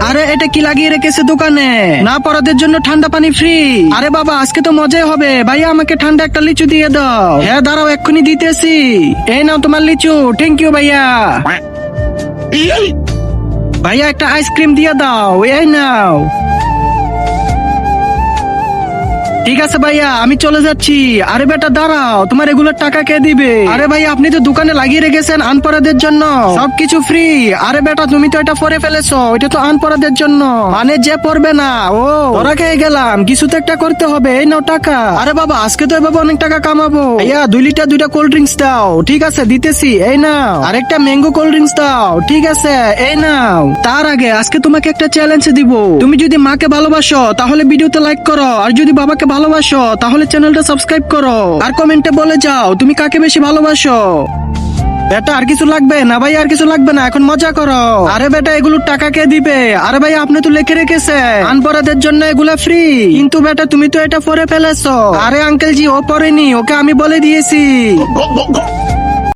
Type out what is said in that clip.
আরে এটা কি লাগিয়ে রেখেছে দোকানে? না পড়াদের জন্য ঠান্ডা পানি ফ্রি। আরে বাবা আজকে তো মজাই হবে। ভাইয়া আমাকে ঠান্ডা একটা লিচু দিয়ে দাও। হ্যাঁ দাঁড়াও এক্ষুনি দিতেছি। এই নাও তোমার লিচু। থ্যাংক ইউ ভাইয়া। ভাইয়া একটা আইসক্রিম দিয়ে দাও। এই নাও। ঠিক আছে ভাইয়া আমি চলে যাচ্ছি। আরে বেটা দাঁড়াও, তোমার এগুলোর টাকা কে দিবে? আরে ভাই আপনি তো দোকানে লাগিয়ে রেখেছেন আনপড়াদের জন্য সবকিছু ফ্রি। আরে বেটা তুমি তো এটা পরে ফেলেছো, এটা তো আনপড়াদের জন্য, মানে যে পড়বে না। ও ধরা খেয়ে গেলাম, কিছু তো একটা করতে হবে। এই নাও টাকা। আরে বাবা আজকে তো এভাবে অনেক টাকা কামাবো। ভাইয়া 2 লিটার 2টা কোল্ড ড্রিঙ্কস দাও। ঠিক আছে দিতেছি। এই নাও। আরেকটা ম্যাঙ্গো কোল্ড ড্রিঙ্কস দাও। ঠিক আছে এই নাও। তার আগে আজকে তোমাকে একটা চ্যালেঞ্জ দিব। তুমি যদি মাকে ভালোবাসো তাহলে ভিডিওতে লাইক করো, আর যদি বাবাকে ভালোবাসো তাহলে চ্যানেলটা সাবস্ক্রাইব করো, আর কমেন্টে বলে যাও তুমি কাকে বেশি ভালোবাসো। বেটা আর কিছু লাগবে না? ভাই আর কিছু লাগবে না, এখন মজা করো। আরে বেটা এগুলোর টাকা কে দিবে? আরে ভাই আপনি তো লিখে রেখেছেন আনপড়াদের জন্য এগুলা ফ্রি, কিন্তু বেটা তুমি তো এটা পরে ফেলেছো। আরে আঙ্কেল জি ও পড়েনি, ওকে আমি বলে দিয়েছি।